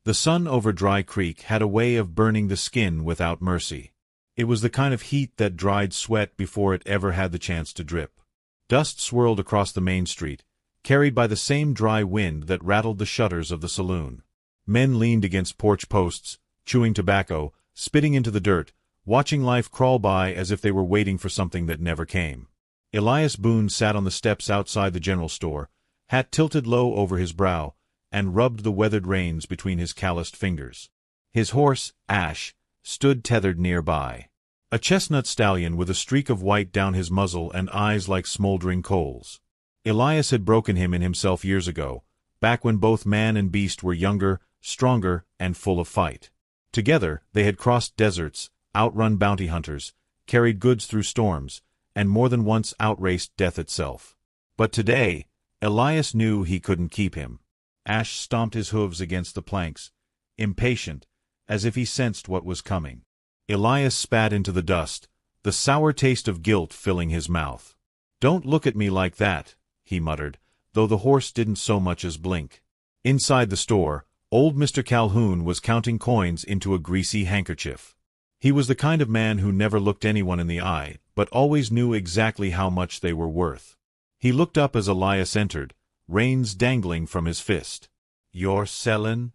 The sun over Dry Creek had a way of burning the skin without mercy. It was the kind of heat that dried sweat before it ever had the chance to drip. Dust swirled across the main street, carried by the same dry wind that rattled the shutters of the saloon. Men leaned against porch posts, chewing tobacco, spitting into the dirt, watching life crawl by as if they were waiting for something that never came. Elias Boone sat on the steps outside the general store, hat tilted low over his brow, and rubbed the weathered reins between his calloused fingers. His horse, Ash, stood tethered nearby. A chestnut stallion with a streak of white down his muzzle and eyes like smoldering coals. Elias had broken him in himself years ago, back when both man and beast were younger, stronger, and full of fight. Together, they had crossed deserts, outrun bounty hunters, carried goods through storms, and more than once outraced death itself. But today, Elias knew he couldn't keep him. Ash stomped his hooves against the planks, impatient, as if he sensed what was coming. Elias spat into the dust, the sour taste of guilt filling his mouth. "Don't look at me like that," he muttered, though the horse didn't so much as blink. Inside the store, old Mr. Calhoun was counting coins into a greasy handkerchief. He was the kind of man who never looked anyone in the eye, but always knew exactly how much they were worth. He looked up as Elias entered, reins dangling from his fist. "You're sellin'?"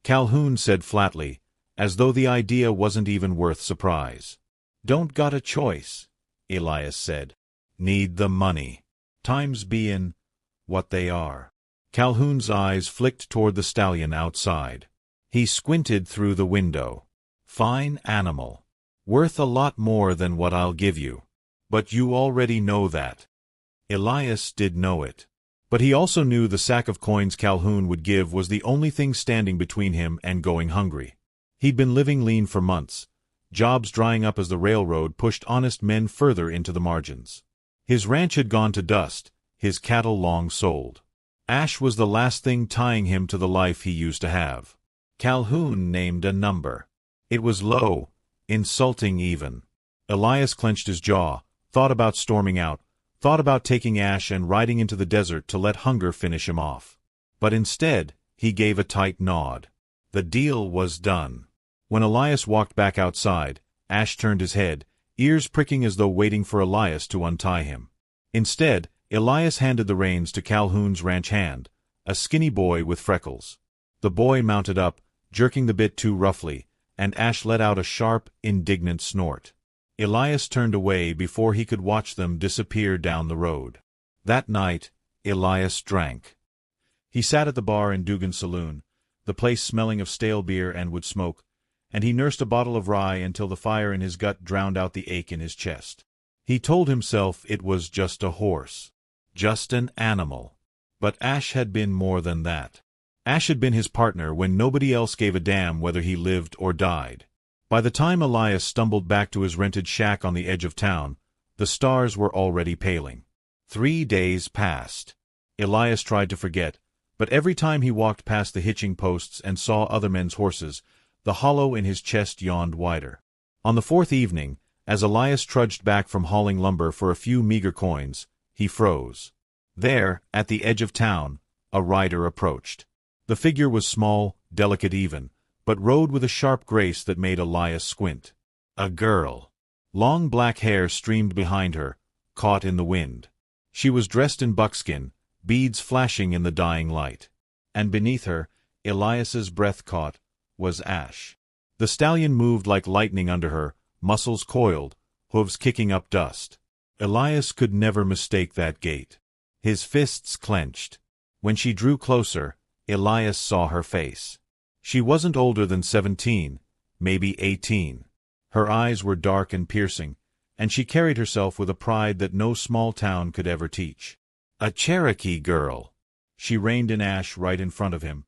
Calhoun said flatly, as though the idea wasn't even worth surprise. "Don't got a choice," Elias said. "Need the money. Times bein' what they are." Calhoun's eyes flicked toward the stallion outside. He squinted through the window. "Fine animal. Worth a lot more than what I'll give you. But you already know that." Elias did know it. But he also knew the sack of coins Calhoun would give was the only thing standing between him and going hungry. He'd been living lean for months, jobs drying up as the railroad pushed honest men further into the margins. His ranch had gone to dust, his cattle long sold. Ash was the last thing tying him to the life he used to have. Calhoun named a number. It was low, insulting even. Elias clenched his jaw, thought about storming out, thought about taking Ash and riding into the desert to let hunger finish him off. But instead, he gave a tight nod. The deal was done. When Elias walked back outside, Ash turned his head, ears pricking as though waiting for Elias to untie him. Instead, Elias handed the reins to Calhoun's ranch hand, a skinny boy with freckles. The boy mounted up, jerking the bit too roughly, and Ash let out a sharp, indignant snort. Elias turned away before he could watch them disappear down the road. That night, Elias drank. He sat at the bar in Dugan's saloon, the place smelling of stale beer and wood smoke, and he nursed a bottle of rye until the fire in his gut drowned out the ache in his chest. He told himself it was just a horse. Just an animal. But Ash had been more than that. Ash had been his partner when nobody else gave a damn whether he lived or died. By the time Elias stumbled back to his rented shack on the edge of town, the stars were already paling. 3 days passed. Elias tried to forget, but every time he walked past the hitching posts and saw other men's horses, the hollow in his chest yawned wider. On the 4th evening, as Elias trudged back from hauling lumber for a few meager coins, he froze. There, at the edge of town, a rider approached. The figure was small, delicate even, but rode with a sharp grace that made Elias squint. A girl. Long black hair streamed behind her, caught in the wind. She was dressed in buckskin, beads flashing in the dying light. And beneath her, Elias's breath caught, was Ash. The stallion moved like lightning under her, muscles coiled, hooves kicking up dust. Elias could never mistake that gait. His fists clenched. When she drew closer, Elias saw her face. She wasn't older than 17, maybe 18. Her eyes were dark and piercing, and she carried herself with a pride that no small town could ever teach. A Cherokee girl. She reined in Ash right in front of him,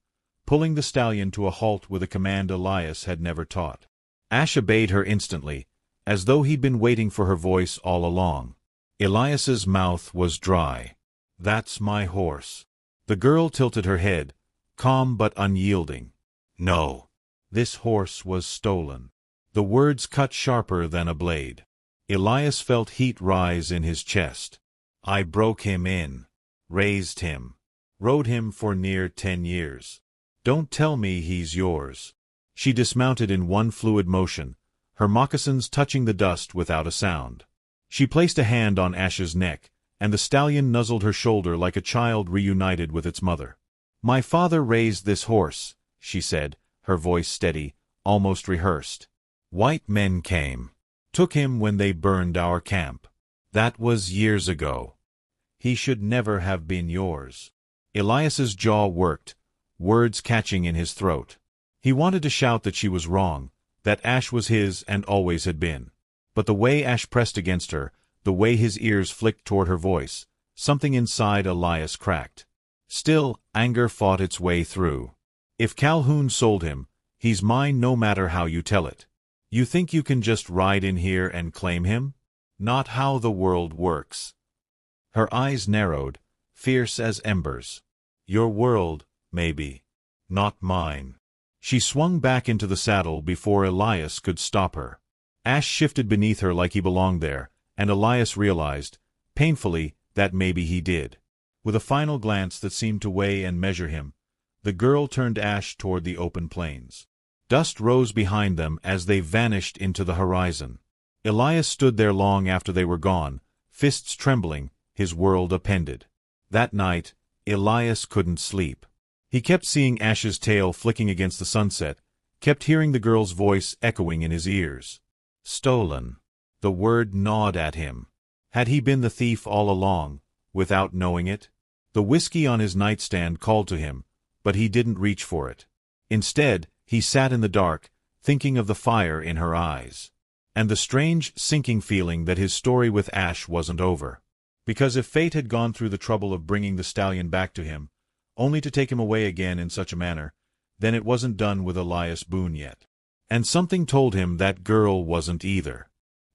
pulling the stallion to a halt with a command Elias had never taught. Ash obeyed her instantly, as though he'd been waiting for her voice all along. Elias's mouth was dry. "That's my horse." The girl tilted her head, calm but unyielding. "No. This horse was stolen." The words cut sharper than a blade. Elias felt heat rise in his chest. "I broke him in. Raised him. Rode him for near 10 years. Don't tell me he's yours. She dismounted in one fluid motion, her moccasins touching the dust without a sound. She placed a hand on Ash's neck, and the stallion nuzzled her shoulder like a child reunited with its mother. My father raised this horse, she said, her voice steady, almost rehearsed. White men came. Took him when they burned our camp. That was years ago. He should never have been yours. Elias's jaw worked, words catching in his throat. He wanted to shout that she was wrong, that Ash was his and always had been. But the way Ash pressed against her, the way his ears flicked toward her voice, something inside Elias cracked. Still, anger fought its way through. If Calhoun sold him, he's mine no matter how you tell it. You think you can just ride in here and claim him? Not how the world works. Her eyes narrowed, fierce as embers. Your world, maybe. Not mine. She swung back into the saddle before Elias could stop her. Ash shifted beneath her like he belonged there, and Elias realized, painfully, that maybe he did. With a final glance that seemed to weigh and measure him, the girl turned Ash toward the open plains. Dust rose behind them as they vanished into the horizon. Elias stood there long after they were gone, fists trembling, his world upended. That night, Elias couldn't sleep. He kept seeing Ash's tail flicking against the sunset, kept hearing the girl's voice echoing in his ears. Stolen. The word gnawed at him. Had he been the thief all along, without knowing it? The whiskey on his nightstand called to him, but he didn't reach for it. Instead, he sat in the dark, thinking of the fire in her eyes. And the strange, sinking feeling that his story with Ash wasn't over. Because if fate had gone through the trouble of bringing the stallion back to him, only to take him away again in such a manner, then it wasn't done with Elias Boone yet. And something told him that girl wasn't either.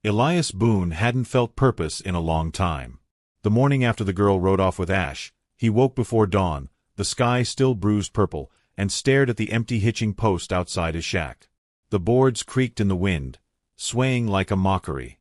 Elias Boone hadn't felt purpose in a long time. The morning after the girl rode off with Ash, he woke before dawn, the sky still bruised purple, and stared at the empty hitching post outside his shack. The boards creaked in the wind, swaying like a mockery.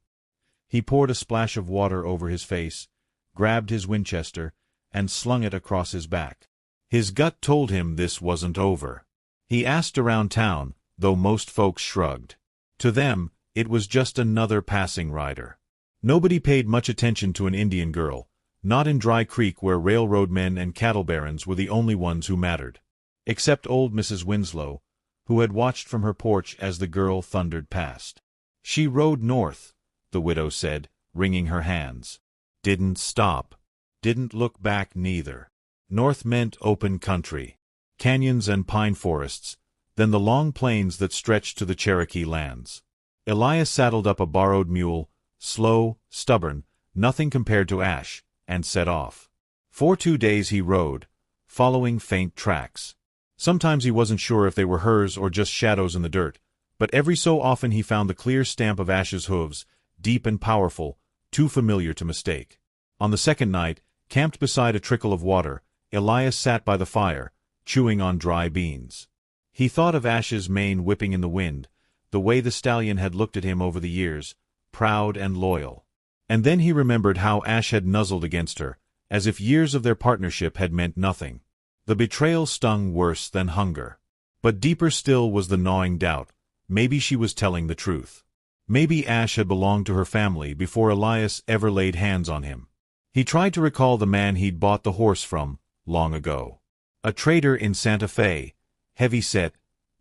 He poured a splash of water over his face, grabbed his Winchester, and slung it across his back. His gut told him this wasn't over. He asked around town, though most folks shrugged. To them, it was just another passing rider. Nobody paid much attention to an Indian girl, not in Dry Creek where railroad men and cattle barons were the only ones who mattered. Except old Mrs. Winslow, who had watched from her porch as the girl thundered past. She rode north, the widow said, wringing her hands. Didn't stop. Didn't look back neither. North meant open country. Canyons and pine forests, then the long plains that stretched to the Cherokee lands. Elias saddled up a borrowed mule, slow, stubborn, nothing compared to Ash, and set off. For 2 days he rode, following faint tracks. Sometimes he wasn't sure if they were hers or just shadows in the dirt, but every so often he found the clear stamp of Ash's hooves, deep and powerful, too familiar to mistake. On the second night, camped beside a trickle of water, Elias sat by the fire, chewing on dry beans. He thought of Ash's mane whipping in the wind, the way the stallion had looked at him over the years, proud and loyal. And then he remembered how Ash had nuzzled against her, as if years of their partnership had meant nothing. The betrayal stung worse than hunger. But deeper still was the gnawing doubt. Maybe she was telling the truth. Maybe Ash had belonged to her family before Elias ever laid hands on him. He tried to recall the man he'd bought the horse from, long ago. A trader in Santa Fe, heavy-set,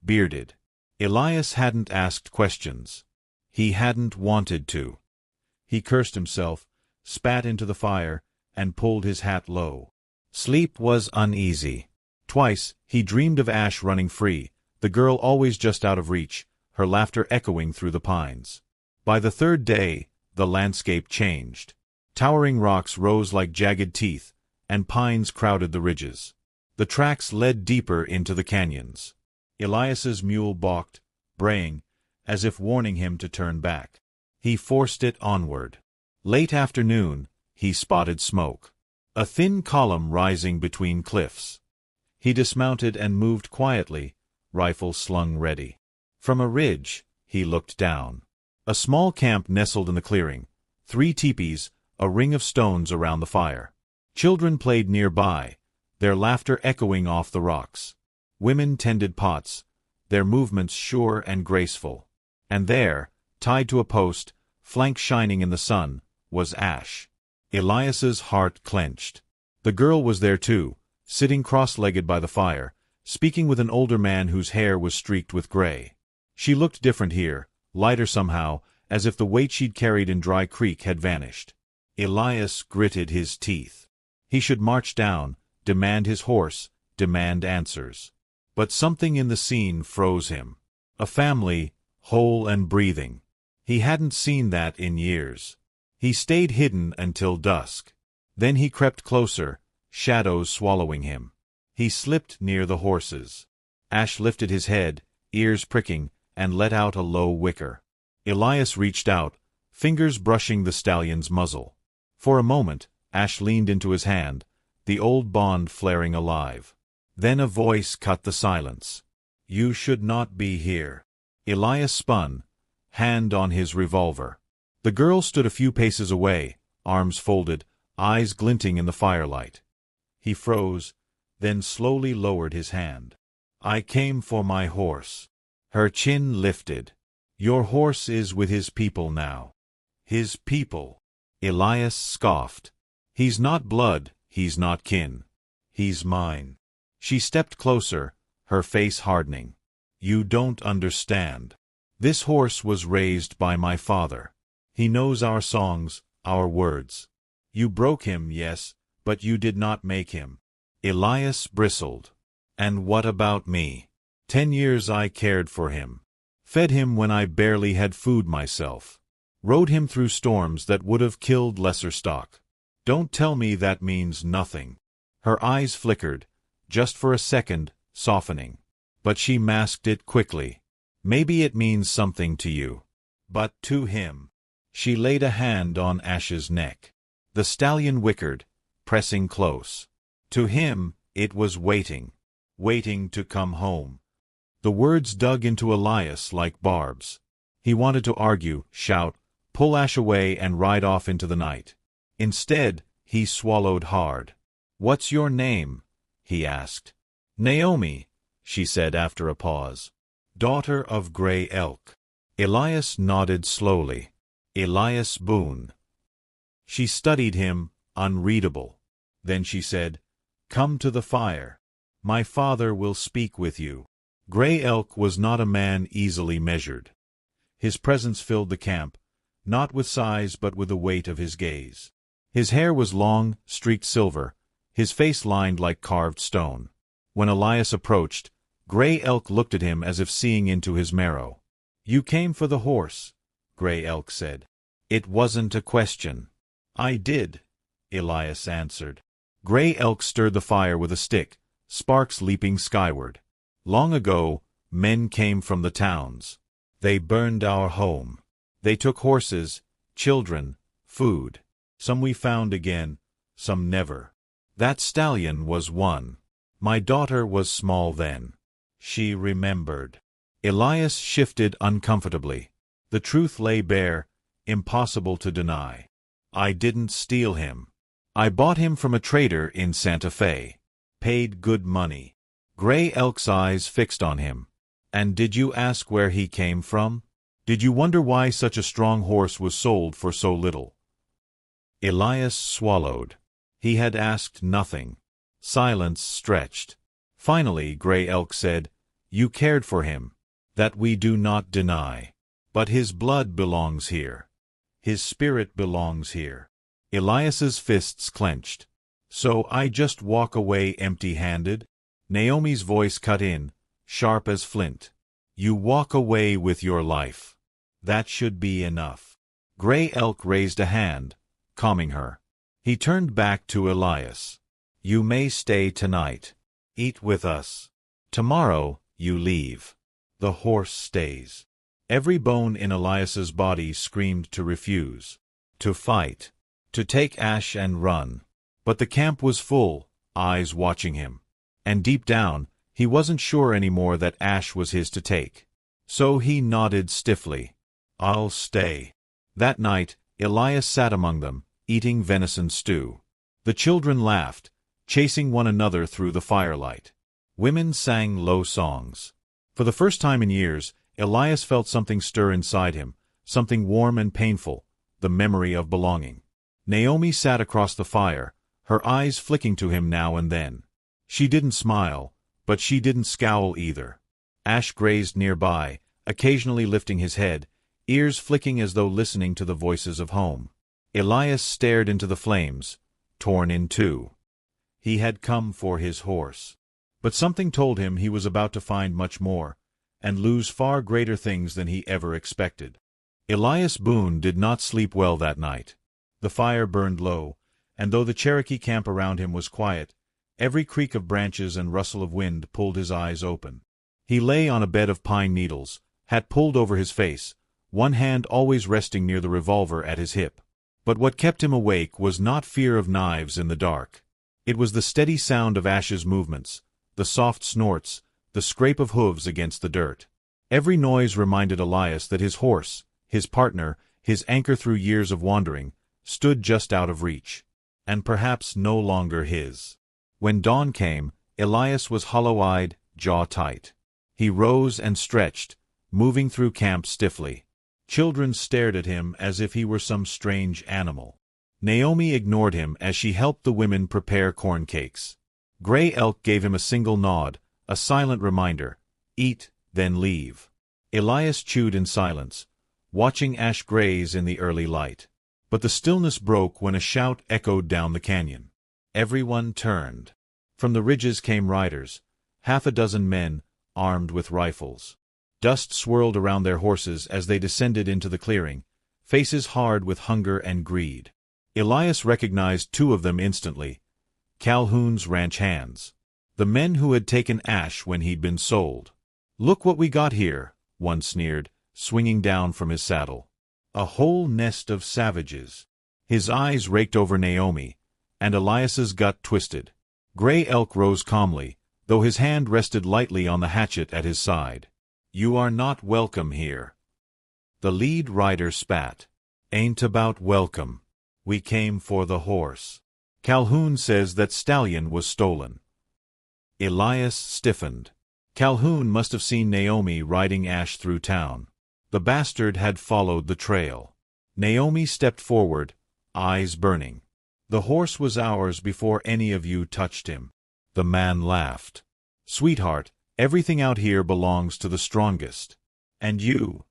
bearded. Elias hadn't asked questions. He hadn't wanted to. He cursed himself, spat into the fire, and pulled his hat low. Sleep was uneasy. Twice, he dreamed of Ash running free, the girl always just out of reach, her laughter echoing through the pines. By the third day, the landscape changed. Towering rocks rose like jagged teeth, and pines crowded the ridges. The tracks led deeper into the canyons. Elias's mule balked, braying, as if warning him to turn back. He forced it onward. Late afternoon, he spotted smoke. A thin column rising between cliffs. He dismounted and moved quietly, rifle slung ready. From a ridge, he looked down. A small camp nestled in the clearing, 3 teepees, a ring of stones around the fire. Children played nearby, their laughter echoing off the rocks. Women tended pots, their movements sure and graceful. And there, tied to a post, flank shining in the sun, was Ash. Elias's heart clenched. The girl was there too, sitting cross-legged by the fire, speaking with an older man whose hair was streaked with gray. She looked different here, lighter somehow, as if the weight she'd carried in Dry Creek had vanished. Elias gritted his teeth. He should march down, demand his horse, demand answers. But something in the scene froze him. A family, whole and breathing. He hadn't seen that in years. He stayed hidden until dusk. Then he crept closer, shadows swallowing him. He slipped near the horses. Ash lifted his head, ears pricking, and let out a low whicker. Elias reached out, fingers brushing the stallion's muzzle. For a moment, Ash leaned into his hand, the old bond flaring alive. Then a voice cut the silence. "You should not be here." Elias spun, hand on his revolver. The girl stood a few paces away, arms folded, eyes glinting in the firelight. He froze, then slowly lowered his hand. "I came for my horse." Her chin lifted. "Your horse is with his people now." "His people?" Elias scoffed. "He's not blood, he's not kin. He's mine." She stepped closer, her face hardening. "You don't understand. This horse was raised by my father. He knows our songs, our words. You broke him, yes, but you did not make him." Elias bristled. "And what about me? 10 years I cared for him. Fed him when I barely had food myself. Rode him through storms that would have killed lesser stock. Don't tell me that means nothing." Her eyes flickered, just for a second, softening. But she masked it quickly. "Maybe it means something to you. But to him." She laid a hand on Ash's neck. The stallion whickered, pressing close. To him, it was waiting. Waiting to come home. The words dug into Elias like barbs. He wanted to argue, shout, pull Ash away and ride off into the night. Instead, he swallowed hard. "What's your name?" he asked. "Naomi," she said after a pause. "Daughter of Gray Elk." Elias nodded slowly. "Elias Boone." She studied him, unreadable. Then she said, "Come to the fire. My father will speak with you." Gray Elk was not a man easily measured. His presence filled the camp, not with size but with the weight of his gaze. His hair was long, streaked silver, his face lined like carved stone. When Elias approached, Gray Elk looked at him as if seeing into his marrow. "You came for the horse," Gray Elk said. "It wasn't a question." "I did," Elias answered. Gray Elk stirred the fire with a stick, sparks leaping skyward. "Long ago, men came from the towns. They burned our home. They took horses, children, food. Some we found again, some never. That stallion was one. My daughter was small then. She remembered." Elias shifted uncomfortably. The truth lay bare, impossible to deny. "I didn't steal him. I bought him from a trader in Santa Fe. Paid good money." Gray Elk's eyes fixed on him. "And did you ask where he came from? Did you wonder why such a strong horse was sold for so little?" Elias swallowed. He had asked nothing. Silence stretched. Finally, Gray Elk said, "You cared for him. That we do not deny. But his blood belongs here. His spirit belongs here." Elias's fists clenched. "So I just walk away empty-handed?" Naomi's voice cut in, sharp as flint. "You walk away with your life. That should be enough." Gray Elk raised a hand, calming her. He turned back to Elias. "You may stay tonight. Eat with us. Tomorrow, you leave. The horse stays." Every bone in Elias's body screamed to refuse. To fight. To take Ash and run. But the camp was full, eyes watching him. And deep down, he wasn't sure anymore that Ash was his to take. So he nodded stiffly. "I'll stay." That night, Elias sat among them, eating venison stew. The children laughed, chasing one another through the firelight. Women sang low songs. For the first time in years, Elias felt something stir inside him, something warm and painful, the memory of belonging. Naomi sat across the fire, her eyes flicking to him now and then. She didn't smile, but she didn't scowl either. Ash grazed nearby, occasionally lifting his head, ears flicking as though listening to the voices of home. Elias stared into the flames, torn in two. He had come for his horse. But something told him he was about to find much more, and lose far greater things than he ever expected. Elias Boone did not sleep well that night. The fire burned low, and though the Cherokee camp around him was quiet, every creak of branches and rustle of wind pulled his eyes open. He lay on a bed of pine needles, hat pulled over his face, one hand always resting near the revolver at his hip. But what kept him awake was not fear of knives in the dark. It was the steady sound of Ash's movements, the soft snorts, the scrape of hooves against the dirt. Every noise reminded Elias that his horse, his partner, his anchor through years of wandering, stood just out of reach, and perhaps no longer his. When dawn came, Elias was hollow-eyed, jaw tight. He rose and stretched, moving through camp stiffly. Children stared at him as if he were some strange animal. Naomi ignored him as she helped the women prepare corn cakes. Gray Elk gave him a single nod, a silent reminder, eat, then leave. Elias chewed in silence, watching Ash graze in the early light. But the stillness broke when a shout echoed down the canyon. Everyone turned. From the ridges came riders, half a dozen men, armed with rifles. Dust swirled around their horses as they descended into the clearing, faces hard with hunger and greed. Elias recognized two of them instantly, Calhoun's ranch hands. The men who had taken Ash when he'd been sold. "Look what we got here," one sneered, swinging down from his saddle. "A whole nest of savages." His eyes raked over Naomi, and Elias's gut twisted. Gray Elk rose calmly, though his hand rested lightly on the hatchet at his side. "You are not welcome here." The lead rider spat. "Ain't about welcome. We came for the horse. Calhoun says that stallion was stolen." Elias stiffened. Calhoun must have seen Naomi riding Ash through town. The bastard had followed the trail. Naomi stepped forward, eyes burning. "The horse was ours before any of you touched him." The man laughed. "Sweetheart, everything out here belongs to the strongest. And you,"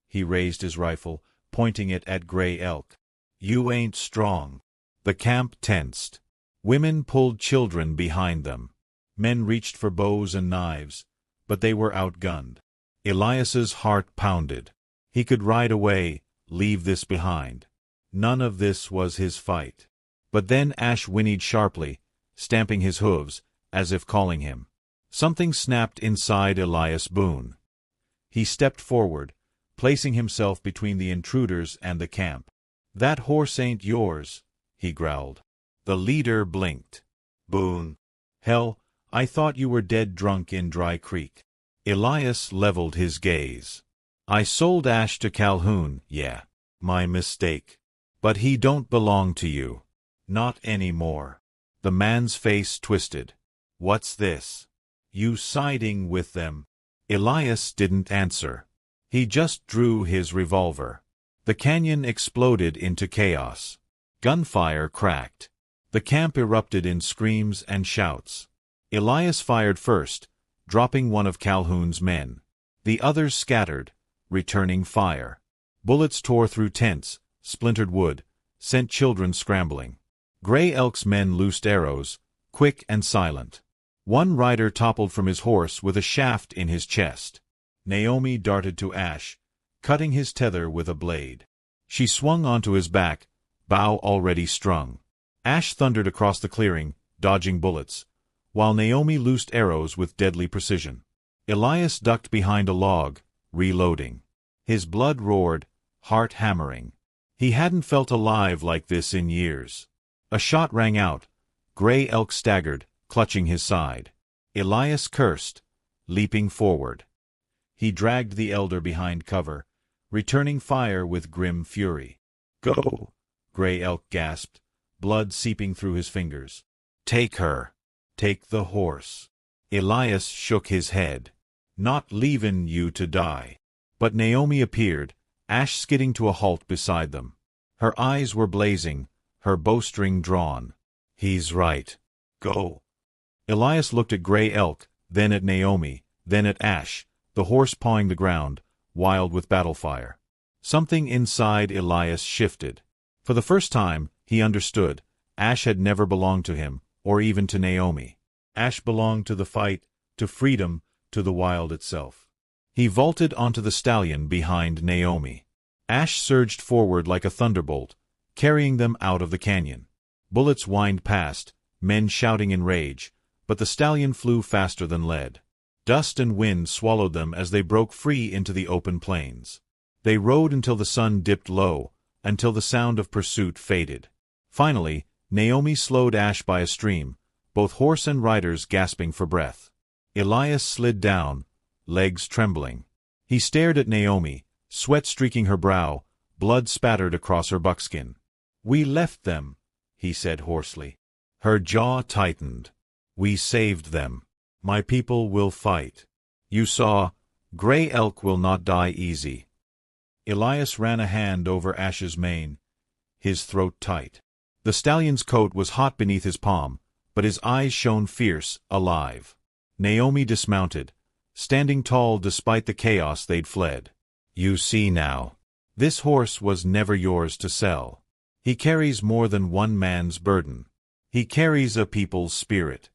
he raised his rifle, pointing it at Gray Elk, "you ain't strong." The camp tensed. Women pulled children behind them. Men reached for bows and knives, but they were outgunned. Elias's heart pounded. He could ride away, leave this behind. None of this was his fight. But then Ash whinnied sharply, stamping his hooves, as if calling him. Something snapped inside Elias Boone. He stepped forward, placing himself between the intruders and the camp. "That horse ain't yours," he growled. The leader blinked. "Boone. Hell, I thought you were dead drunk in Dry Creek." Elias leveled his gaze. "I sold Ash to Calhoun, yeah. My mistake. But he don't belong to you. Not anymore." The man's face twisted. "What's this? You siding with them?" Elias didn't answer. He just drew his revolver. The canyon exploded into chaos. Gunfire cracked. The camp erupted in screams and shouts. Elias fired first, dropping one of Calhoun's men. The others scattered, returning fire. Bullets tore through tents, splintered wood, sent children scrambling. Gray Elk's men loosed arrows, quick and silent. One rider toppled from his horse with a shaft in his chest. Naomi darted to Ash, cutting his tether with a blade. She swung onto his back, bow already strung. Ash thundered across the clearing, dodging bullets, while Naomi loosed arrows with deadly precision. Elias ducked behind a log, reloading. His blood roared, heart hammering. He hadn't felt alive like this in years. A shot rang out. Gray Elk staggered, clutching his side. Elias cursed, leaping forward. He dragged the elder behind cover, returning fire with grim fury. "Go!" Gray Elk gasped, blood seeping through his fingers. "Take her. Take the horse." Elias shook his head. "Not leavin' you to die." But Naomi appeared, Ash skidding to a halt beside them. Her eyes were blazing, her bowstring drawn. "He's right. Go." Elias looked at Gray Elk, then at Naomi, then at Ash, the horse pawing the ground, wild with battle fire. Something inside Elias shifted. For the first time, he understood. Ash had never belonged to him, or even to Naomi. Ash belonged to the fight, to freedom, to the wild itself. He vaulted onto the stallion behind Naomi. Ash surged forward like a thunderbolt, carrying them out of the canyon. Bullets whined past, men shouting in rage, but the stallion flew faster than lead. Dust and wind swallowed them as they broke free into the open plains. They rode until the sun dipped low, until the sound of pursuit faded. Finally, Naomi slowed Ash by a stream, both horse and riders gasping for breath. Elias slid down, legs trembling. He stared at Naomi, sweat streaking her brow, blood spattered across her buckskin. "We left them," he said hoarsely. Her jaw tightened. "We saved them. My people will fight. You saw, Gray Elk will not die easy." Elias ran a hand over Ash's mane, his throat tight. The stallion's coat was hot beneath his palm, but his eyes shone fierce, alive. Naomi dismounted, standing tall despite the chaos they'd fled. "You see now. This horse was never yours to sell. He carries more than one man's burden. He carries a people's spirit."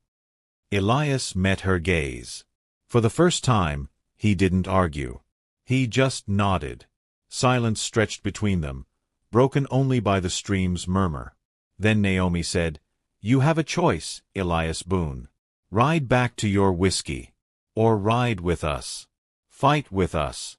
Elias met her gaze. For the first time, he didn't argue. He just nodded. Silence stretched between them, broken only by the stream's murmur. Then Naomi said, "You have a choice, Elias Boone. Ride back to your whiskey. Or ride with us. Fight with us."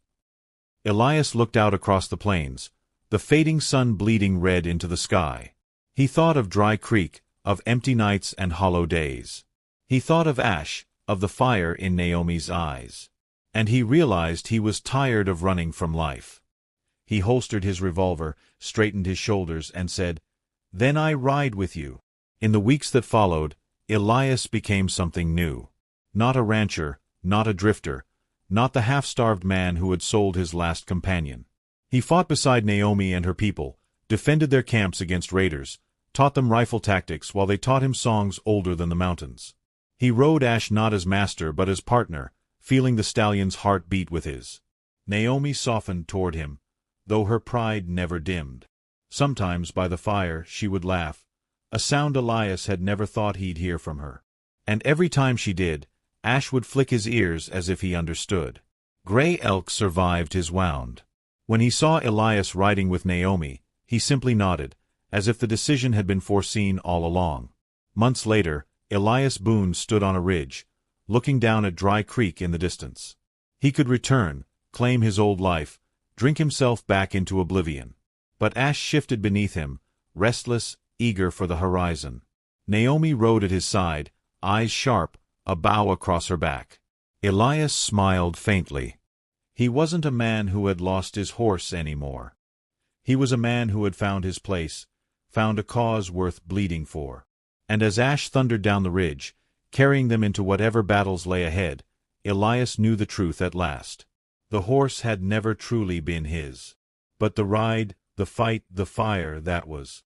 Elias looked out across the plains, the fading sun bleeding red into the sky. He thought of Dry Creek, of empty nights and hollow days. He thought of Ash, of the fire in Naomi's eyes. And he realized he was tired of running from life. He holstered his revolver, straightened his shoulders, and said, "Then I ride with you." In the weeks that followed, Elias became something new. Not a rancher, not a drifter, not the half-starved man who had sold his last companion. He fought beside Naomi and her people, defended their camps against raiders, taught them rifle tactics while they taught him songs older than the mountains. He rode Ash not as master but as partner, feeling the stallion's heart beat with his. Naomi softened toward him, though her pride never dimmed. Sometimes by the fire she would laugh, a sound Elias had never thought he'd hear from her. And every time she did, Ash would flick his ears as if he understood. Gray Elk survived his wound. When he saw Elias riding with Naomi, he simply nodded, as if the decision had been foreseen all along. Months later, Elias Boone stood on a ridge, looking down at Dry Creek in the distance. He could return, claim his old life, drink himself back into oblivion. But Ash shifted beneath him, restless, eager for the horizon. Naomi rode at his side, eyes sharp, a bow across her back. Elias smiled faintly. He wasn't a man who had lost his horse anymore. He was a man who had found his place, found a cause worth bleeding for. And as Ash thundered down the ridge, carrying them into whatever battles lay ahead, Elias knew the truth at last. The horse had never truly been his. But the ride, the fight, the fire, that was.